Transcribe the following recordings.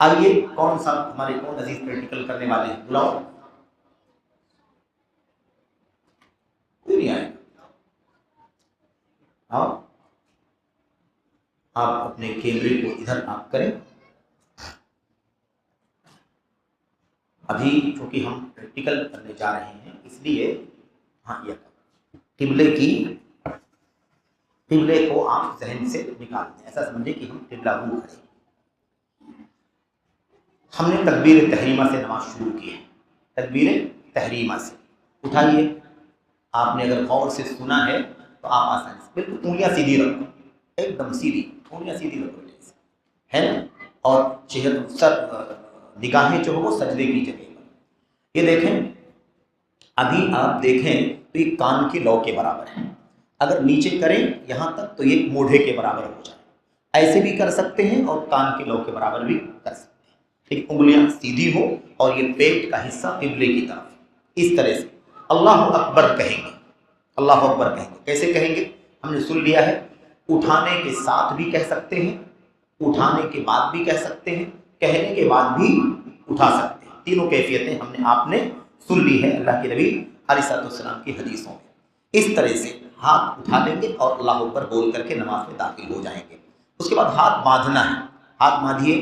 آئیے کون سا ہمارے کون عزیز پریکٹیکل کرنے والے ہیں؟ بلاؤ. کوئی نہیں آئے. آؤ آپ اپنے کیمرے کو ادھر آپ کریں. ابھی چونکہ ہم پریکٹیکل کرنے جا رہے ہیں اس لیے ہاں یہ قبلے کو آپ ذہن سے نکال دیں. ایسا سمجھیں کہ ہم قبلہ رو کھڑے. ہم نے تکبیر تحریمہ سے نماز شروع کی ہے. تکبیر تحریمہ سے اٹھائیے. آپ نے اگر غور سے سنا ہے تو آپ آسانی سے بالکل انگلیاں سیدھی رکھو, ایک دم سیدھی انگلیاں سیدھی رکھو جیسے ہے نا, اور چہرہ سر نگاہیں جو ہو وہ سجدے کی جگہ پر. یہ دیکھیں ابھی آپ دیکھیں تو یہ کان کی لو کے برابر ہے. اگر نیچے کریں یہاں تک تو یہ موڑھے کے برابر ہو جائے. ایسے بھی کر سکتے ہیں اور کان کی لو کے برابر بھی کر سکتے ہیں. لیکن انگلیاں سیدھی ہو اور یہ پیٹ کا حصہ قبلے کی طرف. اس طرح سے اللہ اکبر کہیں گے. اللہ اکبر کہیں گے. کیسے کہیں گے ہم نے سن لیا ہے. اٹھانے کے ساتھ بھی کہہ سکتے ہیں, اٹھانے کے بعد بھی کہہ سکتے ہیں, کہنے کے بعد بھی اٹھا سکتے ہیں. تینوں کیفیتیں ہم نے آپ نے سن لی ہے اللہ کے نبی علیہ السلام کی حدیثوں میں. اس طرح سے ہاتھ اٹھا لیں گے اور اللہ اکبر بول کر کے نماز میں داخل ہو جائیں گے. اس کے بعد ہاتھ باندھنا ہے. ہاتھ باندھیے.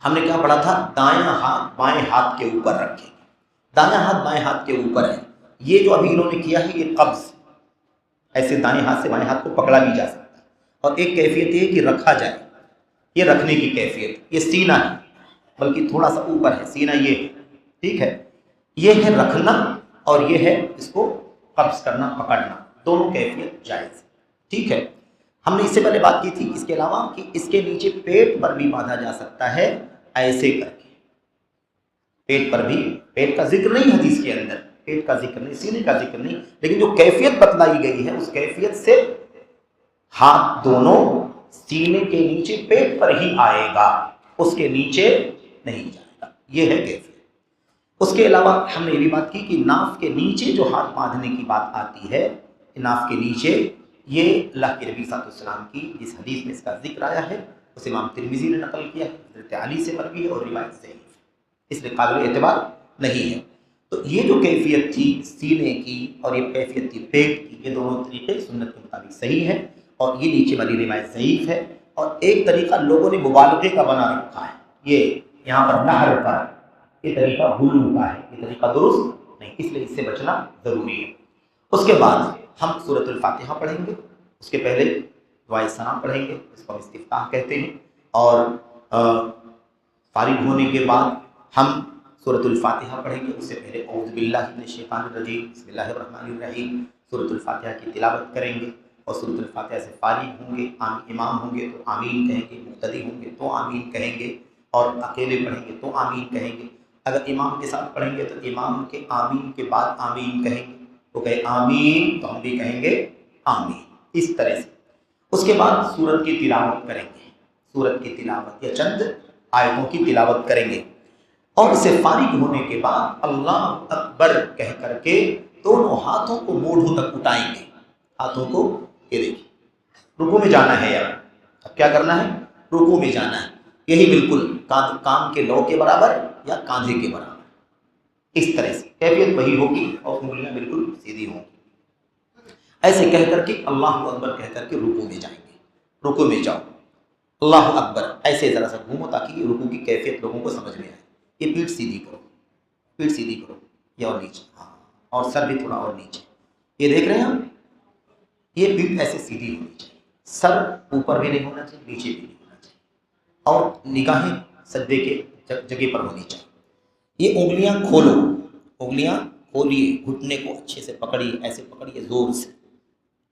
ہم نے کیا پڑھا تھا؟ دایاں ہاتھ بائیں ہاتھ کے اوپر رکھیں گے. دایاں ہاتھ بائیں ہاتھ کے اوپر ہے. یہ جو ابھی انہوں نے کیا ہے یہ قبض, ایسے دائیں ہاتھ سے بائیں ہاتھ کو پکڑا بھی جا سکتا ہے. اور ایک کیفیت یہ کہ رکھا جائے, یہ رکھنے کی کیفیت. یہ سینہ ہے بلکہ تھوڑا سا اوپر ہے سینہ, یہ ٹھیک ہے. یہ ہے رکھنا اور یہ ہے اس کو قبض کرنا, پکڑنا. دونوں کیفیت جائز. ٹھیک ہے. ہم نے اس سے پہلے بات کی تھی اس کے علاوہ کہ اس کے نیچے پیٹ پر بھی باندھا جا سکتا ہے ایسے کر کے. پیٹ پر بھی, پیٹ کا ذکر نہیں حدیث کے اندر, پیٹ کا ذکر نہیں, سینے کا ذکر نہیں, لیکن جو کیفیت بتلائی گئی ہے اس کیفیت سے ہاتھ دونوں سینے کے نیچے پیٹ پر ہی آئے گا, اس کے نیچے نہیں جائے گا. یہ ہے کیفیت. اس کے علاوہ ہم نے یہ بھی بات کی کہ ناف کے نیچے جو ہاتھ باندھنے کی بات آتی ہے, ناف کے نیچے, یہ اللہ کے نبی صلی اللہ علیہ وسلم کی جس حدیث میں اس کا ذکر آیا ہے اس امام ترمذی نے نقل کیا ہے, حضرت علی سے مروی ہے اور روایت صحیح ہے, اس لیے قابل اعتبار نہیں ہے. تو یہ جو کیفیت تھی سینے کی اور یہ کیفیت تھی پیٹ کی, یہ دونوں طریقے سنت کے مطابق صحیح ہے اور یہ نیچے والی روایت ضعیف ہے. اور ایک طریقہ لوگوں نے مبالغے کا بنا رکھا ہے, یہ یہاں پر نہر کا, یہ طریقہ غلو کا ہے, یہ طریقہ درست نہیں, اس لیے اس سے بچنا ضروری ہے. اس کے بعد ہم سورۃ الفاتحہ پڑھیں گے. اس کے پہلے دعائے سلام پڑھیں گے, اس کو ہم استفتاح کہتے ہیں. اور فارغ ہونے کے بعد ہم سورۃ الفاتحہ پڑھیں گے. اس سے پہلے اعوذ باللہ من الشیطان الرجیم بسم اللہ الرحمن الرحیم سورۃ الفاتحہ کی تلاوت کریں گے. اور سورۃ الفاتحہ سے فارغ ہوں گے, امام ہوں گے تو آمین کہیں گے, مقتدی ہوں گے تو آمین کہیں گے, اور اکیلے پڑھیں گے تو آمین کہیں گے. اگر امام کے ساتھ پڑھیں گے تو امام کے آمین کے بعد آمین کہیں گے. وہ کہے آمین تو ہم بھی کہیں گے آمین, اس طرح سے. اس کے بعد سورت کی تلاوت کریں گے. سورت کی تلاوت یا چند آیتوں کی تلاوت کریں گے. اور اس سے فارغ ہونے کے بعد اللہ اکبر کہہ کر کے دونوں ہاتھوں کو موڑھوں تک اٹھائیں گے. ہاتھوں کو, یہ دیکھیے رکوع میں جانا ہے. یار اب کیا کرنا ہے؟ رکوع میں جانا ہے. یہی بالکل کان کے لو کے برابر یا کاندھے کے برابر, اس طرح سے کیفیت وہی ہوگی اور انگلیاں بالکل سیدھی ہوں گی. ایسے کہہ کر کے اللہ اکبر کہہ کر کے رکوع میں جائیں گے. رکوع میں جاؤ, اللہ اکبر, ایسے ذرا سا گھومو تاکہ یہ رکوع کی کیفیت لوگوں کو سمجھ میں آئے. یہ پیٹھ سیدھی کرو, پیٹھ سیدھی کرو, یہ اور نیچے, ہاں, اور سر بھی تھوڑا اور نیچے. یہ دیکھ رہے ہیں ہم, یہ پیٹھ ایسے سیدھی ہونی چاہیے. سر اوپر بھی نہیں ہونا چاہیے, نیچے بھی نہیں ہونا چاہیے, اور نگاہیں سجدے کے جگہ پر ہونی چاہیے. یہ انگلیاں کھولو, انگلیاں کھولیے, گھٹنے کو اچھے سے پکڑیے, ایسے پکڑیے زور سے,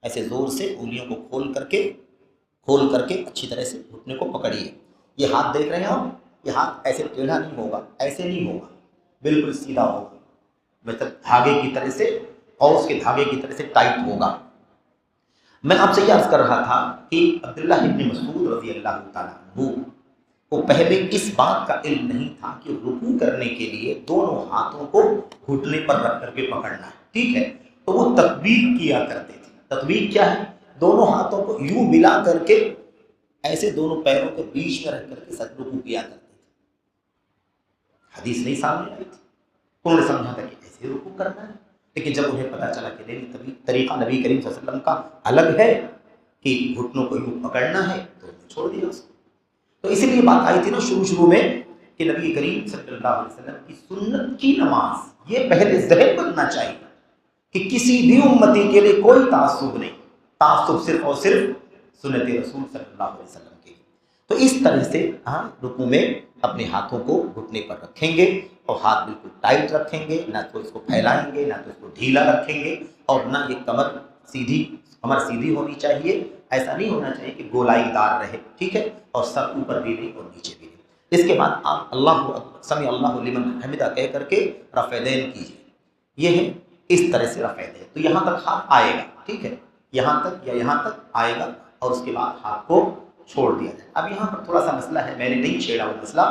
ایسے زور سے انگلیوں کو کھول کر کے اچھی طرح سے گھٹنے کو پکڑیے. یہ ہاتھ دیکھ رہے ہیں آپ, یہ ہاتھ ایسے ٹیڑھا نہیں ہوگا, ایسے نہیں ہوگا, بالکل سیدھا ہوگا, مطلب دھاگے کی طرح سے, قوس کے دھاگے کی طرح سے ٹائٹ ہوگا. میں آپ سے یہ عرض کر رہا تھا کہ عبداللہ ابن مسعود رضی اللہ تعالیٰ عنہ کو پہلے اس بات کا علم نہیں تھا کہ رکوع کرنے کے لیے دونوں ہاتھوں کو گھٹنے پر رکھ کر کے پکڑنا ہے. ٹھیک ہے, تو وہ تطبیق کیا کرتے تھے. تطبیق کیا ہے؟ دونوں ہاتھوں کو یوں ملا کر کے ایسے دونوں پیروں کے بیچ میں رکھ کر کے سجدہ رکوع کیا کرتے تھے. حدیث نہیں سامنے آئی تھی، انہوں نے سمجھا تھا کہ ایسے رکوع کرنا ہے. لیکن جب انہیں پتہ چلا کہ نہیں تبھی طریقہ نبی کریم صلی اللہ علیہ وسلم کا الگ ہے کہ گھٹنوں کو یوں پکڑنا ہے، تو انہوں نے چھوڑ دیا اس کو. تو اسی لیے بات آئی تھی نا شروع میں کہ نبی کریم صلی اللہ علیہ وسلم کی سنت کی نماز، یہ پہلے ذہن بننا چاہیے کہ کسی بھی امتی کے لیے کوئی تعصب نہیں، تعصب صرف اور صرف سنت رسول صلی اللہ علیہ وسلم کے لیے. تو اس طرح سے رکوع میں اپنے ہاتھوں کو گھٹنے پر رکھیں گے اور ہاتھ بالکل ٹائٹ رکھیں گے، نہ تو اس کو پھیلائیں گے نہ تو اس کو ڈھیلا رکھیں گے، اور نہ یہ کمر سیدھی ہونی چاہیے. ایسا نہیں ہونا چاہیے کہ گولائی دار رہے، ٹھیک ہے، اور سر اوپر بھی نہیں اور نیچے بھی نہیں. اس کے بعد آپ اللہ سمع اللہ لمن حمدہ کہہ کر کے رفع دین کیجیے. یہ ہے اس طرح سے رفع دین. تو یہاں تک ہاتھ آئے گا، ٹھیک ہے، یہاں تک یا یہاں تک آئے گا، اور اس کے بعد ہاتھ کو چھوڑ دیا جائے. اب یہاں پر تھوڑا سا مسئلہ ہے، میں نے نہیں چھیڑا وہ مسئلہ،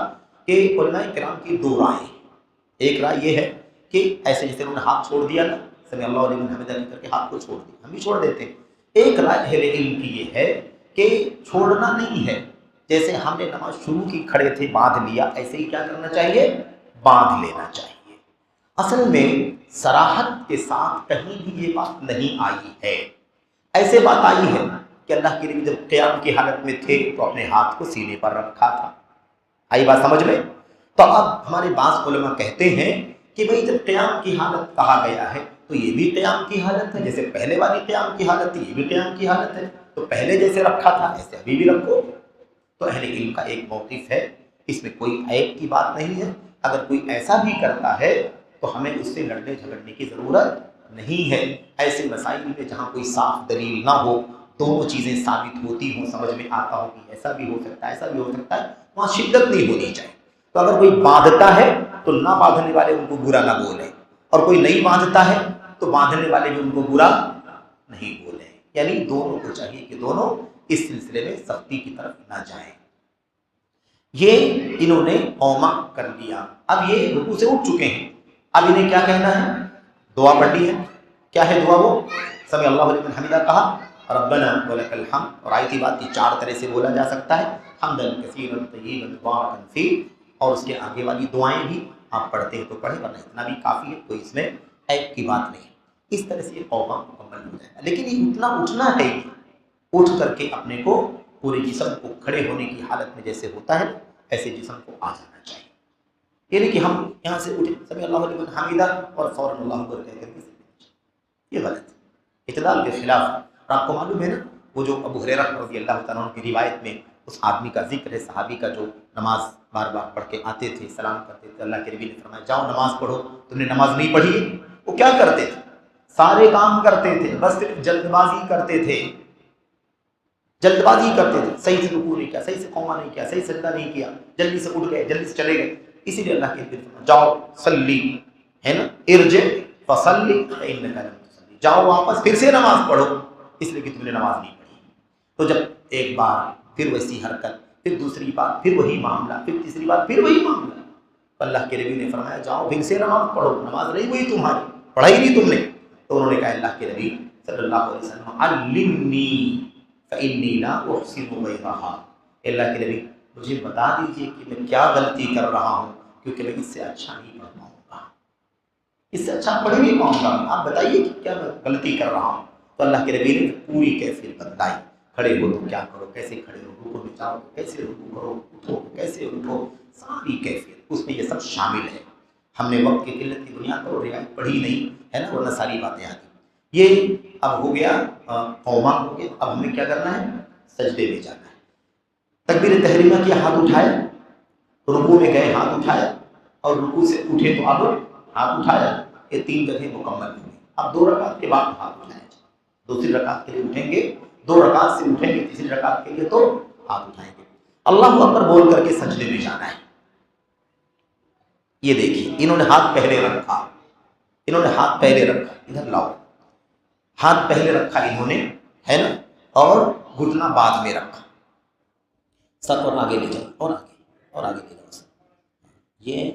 کہ علماء کرام کی دو رائے ہیں. ایک رائے یہ ہے کہ ایسے جیسے انہوں نے ہاتھ چھوڑ دیا نا، سمع اللہ لمن حمدہ کہہ کر کے ہاتھ کو چھوڑ دیا، ہم بھی چھوڑ دیتے ہیں. ایک رائے اہل علم کی یہ ہے کہ چھوڑنا نہیں ہے، جیسے ہم نے نماز شروع کی کھڑے تھے باندھ لیا، ایسے ہی کیا کرنا چاہیے، باندھ لینا چاہیے. اصل میں صراحت کے ساتھ کہیں بھی یہ بات نہیں آئی ہے. ایسے بات آئی ہے کہ اللہ کے نبی جب قیام کی حالت میں تھے تو اپنے ہاتھ کو سینے پر رکھا تھا. آئی بات سمجھ میں؟ تو اب ہمارے بعض علماء کہتے ہیں کہ بھئی جب قیام کی حالت کہا گیا ہے تو یہ بھی قیام کی حالت ہے، جیسے پہلے والی قیام کی حالت تھی یہ بھی قیام کی حالت ہے، تو پہلے جیسے رکھا تھا ایسے ابھی بھی رکھو. تو اہل علم کا ایک موقف ہے، اس میں کوئی عیب کی بات نہیں ہے. اگر کوئی ایسا بھی کرتا ہے تو ہمیں اس سے لڑنے جھگڑنے کی ضرورت نہیں ہے. ایسے مسائل میں جہاں کوئی صاف دلیل نہ ہو، دونوں چیزیں ثابت ہوتی ہوں، سمجھ میں آتا ہو کہ ایسا بھی ہو سکتا ہے ایسا بھی ہو سکتا ہے، وہاں شدت نہیں ہونی چاہیے. تو اگر کوئی باندھتا ہے تو نہ باندھنے والے ان کو برا نہ بولیں، اور کوئی نہیں باندھتا ہے تو باندھنے والے بھی ان کو برا نہیں بولیں. یعنی دونوں کو چاہیے کہ دونوں اس سلسلے میں سختی کی طرف نہ جائیں. یہ انہوں نے قوما کر لیا. اب یہ رکوع سے اٹھ چکے ہیں، اب انہیں کیا کہنا ہے، دعا پڑھنی ہے. کیا ہے دعا؟ وہ سمع اللہ لمن حمدہ کہا، ربنا ولک الحمد، اور آئی تھی بات کہ 4 طرح سے بولا جا سکتا ہے، حمدا کثیرا طیبا مبارکا فیہ، اور اس کے آگے والی دعائیں بھی آپ پڑھتے ہیں تو پڑھیں، ورنہ اتنا بھی کافی ہے، کوئی اس میں عیب کی بات نہیں. اس طرح سے یہ قوما مکمل ہو جائے گا. لیکن یہ اٹھنا ہے، یہ اٹھ کر کے اپنے کو پورے جسم کو کھڑے ہونے کی حالت میں جیسے ہوتا ہے ایسے جسم کو آ جانا چاہیے. یہ نہیں کہ ہم یہاں سے اٹھے سمع اللہ لمن حمدہ اور فوراً اللہ اکبر کہہ کر کے، یہ غلط ہے، اعتدال کے خلاف. اور آپ کو معلوم ہے نا وہ جو ابو ہریرہ رضی اللہ تعالیٰ عنہ کی روایت میں اس آدمی کا ذکر ہے، صحابی کا، جو نماز بار بار پڑھ کے آتے تھے، سلام کرتے تھے. اللہ کے نبی نے فرمایا جاؤ نماز پڑھو. تم نے نماز نہیں پڑھی ہے؟ وہ کیا کرتے تھے؟ سارے کام کرتے تھے، بس صرف جلد بازی کرتے تھے، جلد بازی کرتے تھے. صحیح سے رکوع نہیں کیا، صحیح سے قوما نہیں کیا، صحیح سجدہ نہیں کیا، جلدی سے اٹھ گئے، جلدی سے چلے گئے. اسی لیے اللہ کے نبی نے جاؤ صلی، ہے نا، ارجع فصلی فانک لم تصلی، جاؤ واپس پھر سے نماز پڑھو، اس لیے کہ تم نے نماز نہیں پڑھی. تو جب ایک بار پھر ویسی حرکت، پھر دوسری بار پھر وہی معاملہ، پھر تیسری بار پھر وہی معاملہ، اللہ کے نبی نے فرمایا جاؤ پھر سے نماز پڑھو، نماز نہیں ہوئی تمہاری، پڑھائی نہیں تم نے. تو انہوں نے کہا اللہ کے نبی صلی اللہ علیہ وسلم علمنی فإنی لا احسن غیرہا، اللہ کے نبی مجھے بتا دیجئے کہ میں کیا غلطی کر رہا ہوں، کیونکہ میں اس سے اچھا نہیں پڑھ پاؤں گا، اس سے اچھا پڑھ نہیں پاؤں گا. آپ بتائیے کہ کیا میں غلطی کر رہا ہوں. تو اللہ کے نبی نے پوری کیفیت بتلائی، کھڑے ہو تو کیا کرو، کیسے کھڑے ہو، رکوع میں جاؤ تو کیسے رکوع کرو، اٹھو تو کیسے اٹھو، ساری کیفیت اس میں یہ سب شامل ہے. ہم نے وقت کی قلت کی بنیاد پر رعایت پڑھی نہیں ہے نا، ورنہ ساری باتیں آتی. یہ اب ہو گیا قوما ہو گیا. اب ہمیں کیا کرنا ہے، سجدے میں جانا ہے. تکبیر تحریمہ کیا، ہاتھ اٹھایا، رکوع میں گئے ہاتھ اٹھایا، اور رکوع سے اٹھے تو اب ہاتھ اٹھایا. یہ 3 جگہ مکمل ہوئی. اب 2 رکعت کے بعد ہاتھ اٹھایا جائے. دوسری رکعت کے لیے اٹھیں گے، 2 رکعت سے اٹھیں گے، تیسری رکعت کے لیے تو ہاتھ اٹھائیں گے. اللہ اکبر بول کر کے سجدے میں جانا ہے. یہ دیکھیے انہوں نے ہاتھ پہلے رکھا، انہوں نے ہاتھ پہلے رکھا، ادھر لاؤ، ہاتھ پہلے رکھا انہوں نے، ہے نا، اور گھٹنا بعد میں رکھا. سر اور آگے لے جاؤ، اور آگے اور آگے لے جاؤ سر. یہ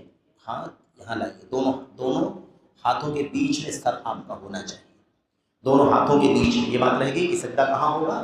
ہاتھ یہاں لائیے، دونوں ہاتھوں کے بیچ میں سر آپ کا ہونا چاہیے. دونوں ہاتھوں کے بیچ یہ بات رہے گی کہ سجدہ کہاں ہوگا،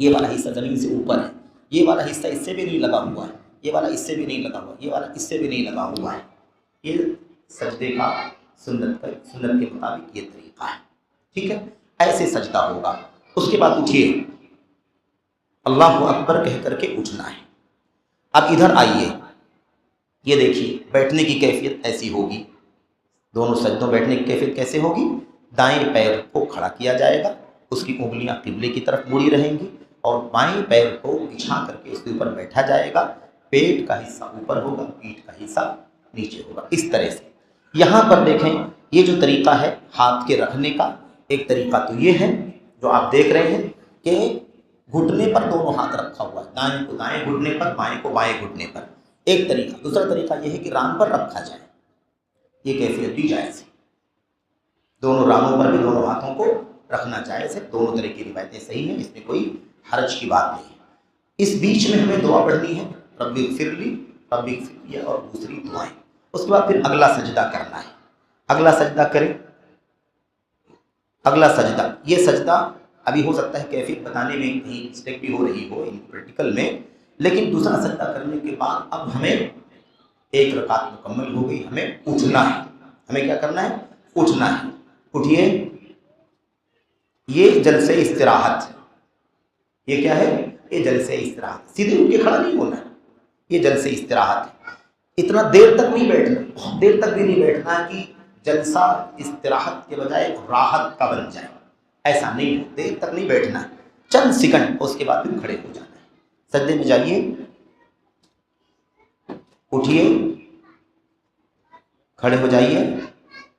یہ والا حصہ زمین سے اوپر ہے، یہ والا حصہ اس سے بھی نہیں لگا ہوا ہے، یہ والا اس سے بھی نہیں لگا ہوا، یہ والا اس سے بھی نہیں لگا ہوا ہے۔ یہ سجدے کا سنت کے مطابق یہ طریقہ ہے، ٹھیک ہے؟ ایسے سجدہ ہوگا۔ اس کے بعد اٹھیے، اللہ اکبر کہہ کر کے اٹھنا ہے۔ اب ادھر آئیے، یہ دیکھیے بیٹھنے کی کیفیت ایسی ہوگی، دونوں سجدوں بیٹھنے کی کیفیت کیسے ہوگی؟ دائیں پیر کو کھڑا کیا جائے گا، اس کی انگلیاں قبلے کی طرف مڑی رہیں گی، اور بائیں پیر کو بچھا کر کے اس کے اوپر بیٹھا جائے گا، پیٹ کا حصہ اوپر ہوگا، پیٹھ کا حصہ نیچے ہوگا، اس طرح سے۔ یہاں پر دیکھیں، یہ جو طریقہ ہے ہاتھ کے رکھنے کا، ایک طریقہ تو یہ ہے جو آپ دیکھ رہے ہیں کہ گھٹنے پر دونوں ہاتھ رکھا ہوا ہے، دائیں کو دائیں گھٹنے پر، بائیں کو بائیں گھٹنے پر، ایک طریقہ۔ دوسرا طریقہ یہ ہے کہ ران پر رکھا جائے، یہ کیفیت بھی جائز ہے، دونوں رانوں پر بھی دونوں ہاتھوں کو رکھنا جائز ہے، دونوں طرح کی روایتیں صحیح ہیں، اس میں کوئی حرج کی بات نہیں ہے۔ اس بیچ میں ہمیں دعا پڑھنی ہے، رب اغفر لی، رب اغفر لی، اور دوسری دعائیں۔ اس کے بعد پھر اگلا سجدہ کرنا ہے، اگلا سجدہ کریں۔ اگلا سجدہ، یہ سجدہ ابھی ہو سکتا ہے کیفیت بتانے میں کہیں مسٹیک بھی ہو رہی ہو پریکٹیکل میں، لیکن دوسرا سجدہ کرنے کے بعد اب ہمیں ایک رکعت مکمل ہو گئی، ہمیں اٹھنا ہے۔ ہمیں کیا کرنا ہے؟ اٹھنا ہے۔ اٹھیے، یہ جلسہ استراحت ہے۔ یہ کیا ہے؟ یہ جلسہ استراحت، سیدھے اٹھ کے کھڑا نہیں ہونا ہے، یہ جلسہ استراحت ہے۔ اتنا دیر تک نہیں بیٹھنا، بہت دیر تک بھی نہیں بیٹھنا کہ جلسہ استراحت کے بجائے راحت کا بن جائے، ایسا نہیں ہے، دیر تک نہیں بیٹھنا ہے، چند سیکنڈ، اس کے بعد پھر کھڑے ہو جانا ہے۔ سجدے میں جائیے، اٹھیے، کھڑے ہو جائیے،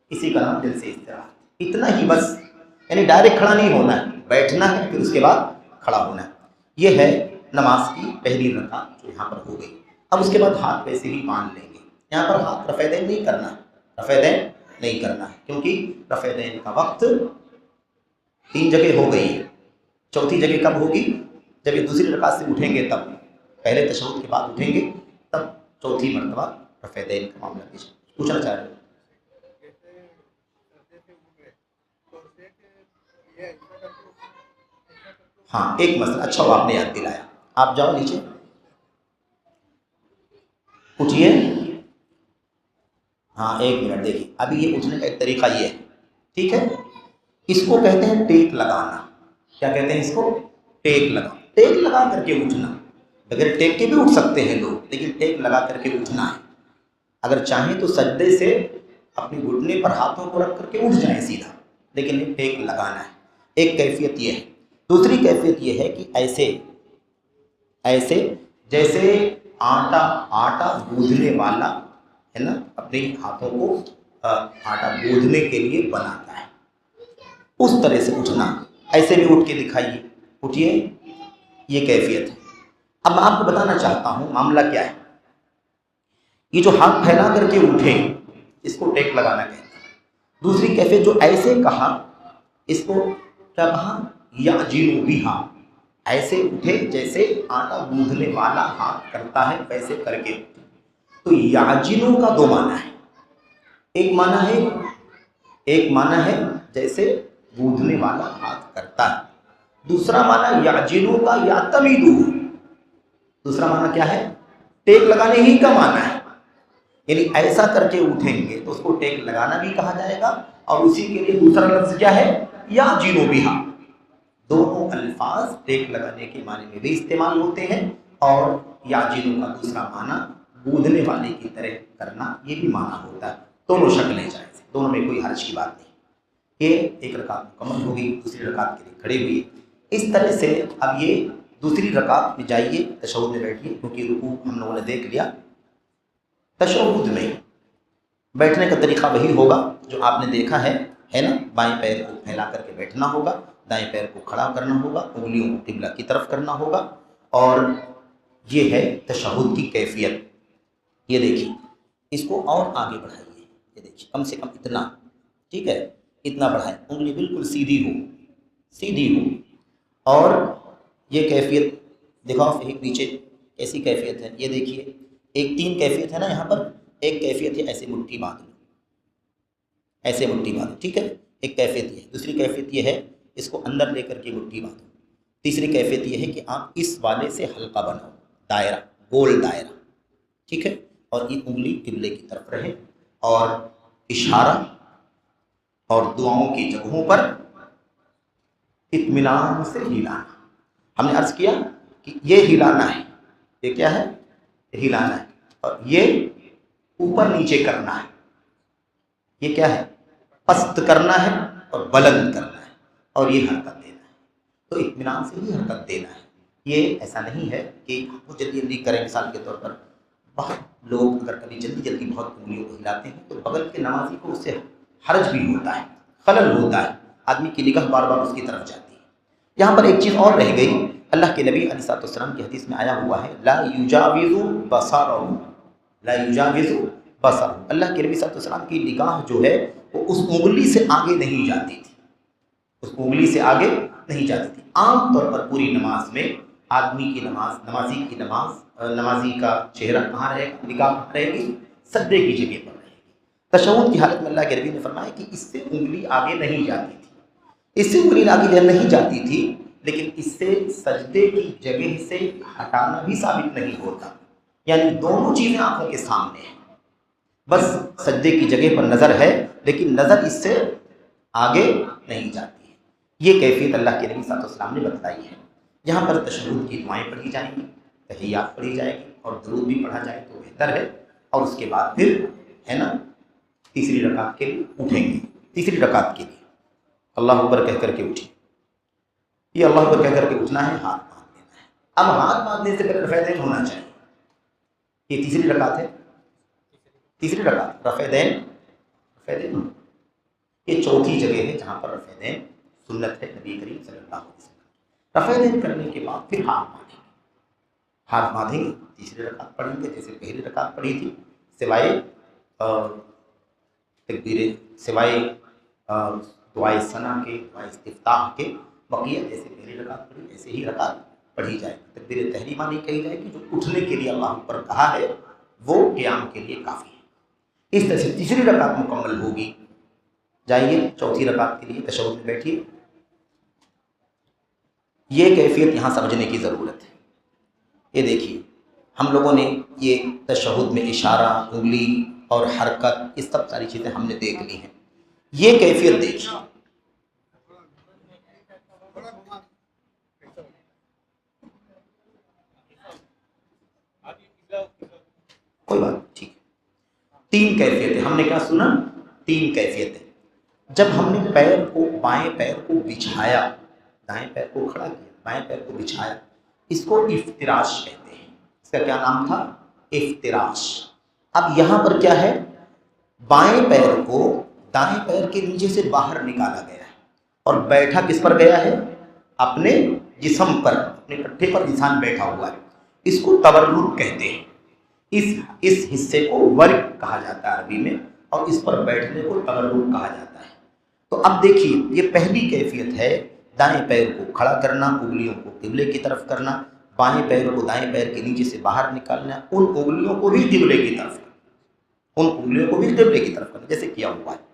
اسی کا نام جلسہ استراحت، اتنا ہی بس، یعنی ڈائریکٹ کھڑا نہیں ہونا ہے، بیٹھنا ہے پھر اس کے بعد کھڑا ہونا ہے۔ یہ ہے نماز کی پہلی رکعت جو یہاں پر ہو گئی۔ اب اس کے بعد ہاتھ ویسے ہی باندھ لیں گے، یہاں پر ہاتھ رفع دین نہیں کرنا ہے، رفع دین نہیں کرنا ہے، کیونکہ رفع دین کا وقت 3 جگہ ہو گئی ہے، چوتھی جگہ کب ہوگی؟ جب یہ دوسری رکعت سے اٹھیں گے تب، پہلے تشہد کے بعد اٹھیں گے تب چوتھی مرتبہ رفع دین کا معاملہ پیش پوچھنا چاہ رہے ہیں۔ ہاں ایک مسئلہ اچھا ہوا آپ نے یاد دلایا، آپ جاؤ نیچے، اٹھیے۔ ہاں ایک منٹ، دیکھیے ابھی یہ اٹھنے کا ایک طریقہ یہ ہے، ٹھیک ہے؟ اس کو کہتے ہیں ٹیک لگانا۔ کیا کہتے ہیں اس کو؟ ٹیک لگا، ٹیک لگا کر کے اٹھنا۔ بغیر ٹیک کے بھی اٹھ سکتے ہیں لوگ، لیکن ٹیک لگا کر کے اٹھنا ہے۔ اگر چاہیں تو سجدے سے اپنے گھٹنے پر ہاتھوں کو رکھ کر کے اٹھ جائیں سیدھا، لیکن ٹیک لگانا ہے، ایک کیفیت یہ ہے۔ دوسری کیفیت یہ ہے کہ ایسے جیسے آٹا گوندھنے والا ہے نا، اپنے ہاتھوں کو آٹا گوندھنے کے لیے بناتا ہے، اس طرح سے اٹھنا۔ ایسے بھی اٹھ کے دکھائیے، اٹھیے، یہ کیفیت ہے۔ اب میں آپ کو بتانا چاہتا ہوں معاملہ کیا ہے۔ یہ جو ہاتھ پھیلا کر کے اٹھے، اس کو ٹیک لگانا کہتے ہیں۔ دوسری کیفیت جو ایسے کہا، اس کو کیا کہا؟ یعجن بہا، ایسے اٹھے جیسے آٹا گوندھنے والا ہاتھ کرتا ہے ویسے کر کے۔ تو یعجنوں کا 2 معنی ہے، ایک معنی ہے جیسے گوندھنے والا ہاتھ کرتا ہے، دوسرا معنی یعجنوں کا یعتمدو، دوسرا معنی کیا ہے؟ ٹیک لگانے ہی کا معنی ہے، یعنی ایسا کر کے اٹھیں گے تو اس کو ٹیک لگانا بھی کہا جائے گا، اور اسی کے لیے دوسرا لفظ کیا ہے؟ یعجن بہا۔ دونوں الفاظ ٹیک لگانے کے معنی میں بھی استعمال ہوتے ہیں، اور یعجن کا دوسرا معنی گوندھنے والے کی طرح کرنا، یہ بھی معنی ہوتا ہے۔ دونوں شکلیں جائز ہیں، دونوں میں کوئی حرج کی بات نہیں۔ یہ ایک رکعت مکمل ہو گئی، دوسری رکعت کے لیے کھڑے ہوئے۔ اس طرح سے اب یہ دوسری رکعت میں جائیے، تشہد میں بیٹھیے، کیونکہ رکوع ہم لوگوں نے دیکھ لیا۔ تشہد میں بیٹھنے کا طریقہ وہی ہوگا جو آپ نے دیکھا ہے نا، بائیں پیر کو پھیلا کر کے بیٹھنا ہوگا، دائیں پیر کو کھڑا کرنا ہوگا، انگلیوں کو قبلہ کی طرف کرنا ہوگا، اور یہ ہے تشہد کی کیفیت۔ یہ دیکھیے، اس کو اور آگے بڑھائیے، یہ دیکھیے کم سے کم اتنا، ٹھیک ہے، اتنا بڑھائیں، انگلی بالکل سیدھی ہو، اور یہ کیفیت دکھاؤ ایک نیچے کیسی کیفیت ہے۔ یہ دیکھیے، ایک 3 کیفیت ہے نا یہاں پر، ایک کیفیت ہے ایسے مٹھی باندھ لو، ایسے مٹھی باندھو، ٹھیک ہے، ایک کیفیت یہ ہے۔ دوسری کیفیت یہ ہے، اس کو اندر لے کر کے مٹھی باندھو، تیسری کیفیت یہ ہے کہ آپ اس والے سے حلقہ بناؤ، دائرہ، گول دائرہ، ٹھیک ہے، اور یہ انگلی قبلے کی طرف رہے، اور اشارہ اور دعاؤں کی جگہوں پر اطمینان سے ہلانا۔ ہم نے عرض کیا کہ یہ ہلانا ہے، یہ کیا ہے؟ ہلانا ہے، اور یہ اوپر نیچے کرنا ہے، یہ کیا ہے؟ پست کرنا ہے اور بلند کرنا ہے، اور یہ حرکت دینا ہے۔ تو اطمینان سے ہی حرکت دینا ہے، یہ ایسا نہیں ہے کہ وہ جلدی جلدی کریں۔ مثال کے طور پر بہت لوگ اگر کبھی جلدی جلدی بہت انگلیوں کو ہلاتے ہیں تو بغل کے نمازی کو اس سے حرج بھی ہوتا ہے، خلل ہوتا ہے، آدمی کی نگاہ بار بار اس کی طرف جاتی ہے۔ یہاں پر ایک چیز اور رہ گئی، اللہ کے نبی علیہ الصلوۃ والسلام کی حدیث میں آیا ہوا ہے، لا یجاوز بصرہ، لا یجاوز بصرہ، اللہ کے نبی صلی اللہ علیہ وسلم کی نگاہ جو ہے وہ اس انگلی سے آگے نہیں جاتی تھی، اس انگلی سے آگے نہیں جاتی تھی۔ عام طور پر پوری نماز میں آدمی کی نماز، نمازی کا چہرہ کہاں رہے گا، نگاہ کہاں رہے گی؟ سجدے کی جگہ پر رہے گی۔ تشہد کی حالت میں اللہ کے نبی نے فرمایا کہ اس سے انگلی آگے نہیں جاتی تھی، اس سے انگلی آگے نہیں جاتی تھی، لیکن اس سے سجدے کی جگہ سے ہٹانا بھی ثابت نہیں ہوتا، یعنی دونوں چیزیں آنکھوں کے سامنے ہیں، بس سجدے کی جگہ پر نظر ہے لیکن نظر اس سے آگے نہیں جاتی ہے۔ یہ کیفیت اللہ کے نبی صلی اللہ علیہ وسلم نے بتلائی ہے۔ یہاں پر تشہد کی دعائیں پڑھی جائیں گی، تحیات پڑھی جائے گی، اور درود بھی پڑھا جائے تو بہتر ہے، اور اس کے بعد پھر ہے نا تیسری رکعت کے لیے اٹھیں گے۔ تیسری رکعت کے لیے اللہ اکبر کہہ کر کے اٹھیں، یہ اللہ اکبر کہہ کر کے اٹھنا ہے، ہاتھ باندھ دینا ہے۔ اب ہاتھ باندھنے سے پہلے رفع دین ہونا چاہیے۔ یہ تیسری رکعت ہے، تیسری رکعت رفع دین یہ چوتھی جگہ ہے جہاں پر رفع دین سنت ہے نبی کریم صلی اللہ علیہ وسلم۔ رفع دین کرنے کے بعد پھر ہاتھ باندھیں گے، ہاتھ باندھیں گے، تیسری رکعت پڑھیں گے جیسے پہلی رکعت پڑھی تھی، سوائے تکبیر، سوائے دعائے ثنا کے، دعائے استفتاح کے، بقیہ جیسے پہلی رکعت پڑھی ایسے ہی رکعت پڑھی جائے۔ تکبیر تحریمہ نہیں کہی جائے کہ جو اٹھنے کے لیے اللہ پر کہا ہے وہ قیام کے لیے کافی ہے۔ اس طرح سے تیسری رکعت مکمل ہوگی۔ جائیے چوتھی رکعت کے لیے تشہد میں بیٹھیے۔ یہ کیفیت یہاں سمجھنے کی ضرورت ہے۔ یہ دیکھیے ہم لوگوں نے یہ تشہد میں اشارہ، انگلی اور حرکت، یہ سب ساری چیزیں ہم نے دیکھ لی ہیں۔ یہ کیفیت دیکھیے، کوئی بات ٹھیک ہے۔ تین کیفیتیں ہم نے کیا سنا؟ تین کیفیتیں۔ جب ہم نے پیر کو، بائیں پیر کو بچھایا، دائیں پیر کو کھڑا کیا، بائیں پیر کو بچھایا، اس کو افتراش کہتے ہیں۔ اس کا کیا نام تھا؟ افتراش۔ اب یہاں پر کیا ہے؟ بائیں پیر کو دائیں پیر کے نیچے سے باہر نکالا گیا ہے، اور بیٹھا کس پر گیا ہے؟ اپنے جسم پر، اپنے پٹھے پر انسان بیٹھا ہوا ہے۔ اس کو تورک کہتے ہیں۔ اس حصے کو ورک کہا جاتا ہے عربی میں، اور اس پر بیٹھنے کو تورک کہا جاتا ہے۔ تو اب دیکھیے یہ پہلی کیفیت ہے، دائیں پیر کو کھڑا کرنا، انگلیوں کو قبلے کی طرف کرنا، بائیں پیر کو دائیں پیر کے نیچے سے باہر نکالنا، ان انگلیوں کو بھی قبلے کی طرف کرنا، ان انگلیوں کو بھی قبلے کی طرف کرنا جیسے کیا ہوا ہے۔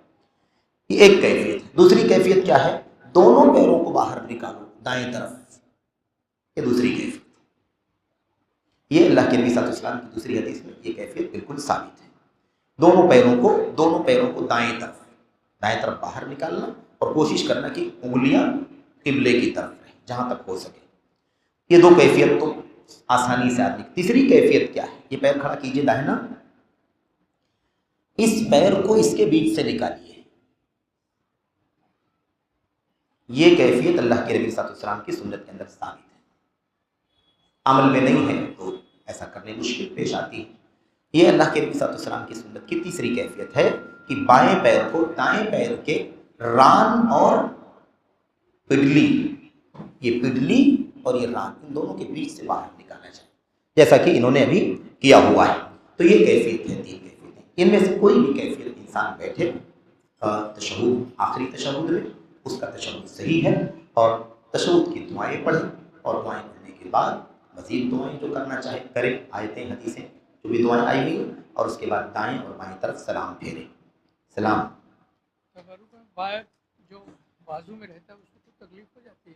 یہ ایک کیفیت ہے۔ دوسری کیفیت کیا ہے؟ دونوں پیروں کو باہر نکالو دائیں طرف، یہ دوسری کیفیت۔ یہ اللہ کے نبی صلی اللہ علیہ وسلم کی دوسری حدیث میں یہ کیفیت بالکل ثابت ہے۔ دونوں پیروں کو دائیں طرف باہر نکالنا، اور کوشش کرنا کہ انگلیاں قبلے کی طرف رہیں جہاں تک ہو سکے۔ یہ دو کیفیت تو آسانی سے آدمی۔ تیسری کیفیت کیا ہے؟ یہ پیر کھڑا کیجئے داہنا، اس پیر کو اس کے بیچ سے نکالیے۔ یہ کیفیت اللہ کے نبی صلی اللہ علیہ وسلم کی سنت کے اندر ثابت ہے، عمل میں نہیں ہے تو ایسا کرنے مشکل پیش آتی ہے۔ یہ اللہ کے نبی صلی اللہ علیہ وسلم کی سنت کی تیسری کیفیت ہے کہ بائیں پیر کو دائیں پیر کے ران اور پڈلی، یہ پڈلی اور یہ ران، ان دونوں کے بیچ سے باہر نکالا جائے جیسا کہ انہوں نے ابھی کیا ہوا ہے۔ تو یہ کیفیت ہے، تین کیفیتیں، ان میں سے کوئی بھی کیفیت انسان بیٹھے تشہد، آخری تشہد میں اس کا تشہد صحیح ہے، اور تشہد کی دعائیں پڑھیں، اور دعائیں پڑھنے کے بعد مزید دعائیں جو کرنا چاہے کریں، آیتیں حدیثیں جو بھی دعائیں آئی ہوئی، اور اس کے بعد دائیں اور بائیں طرف سلام پھیریں۔ سلام جو بازو میں رہتا ہے اس کو تو تکلیف ہو جاتی ہے؟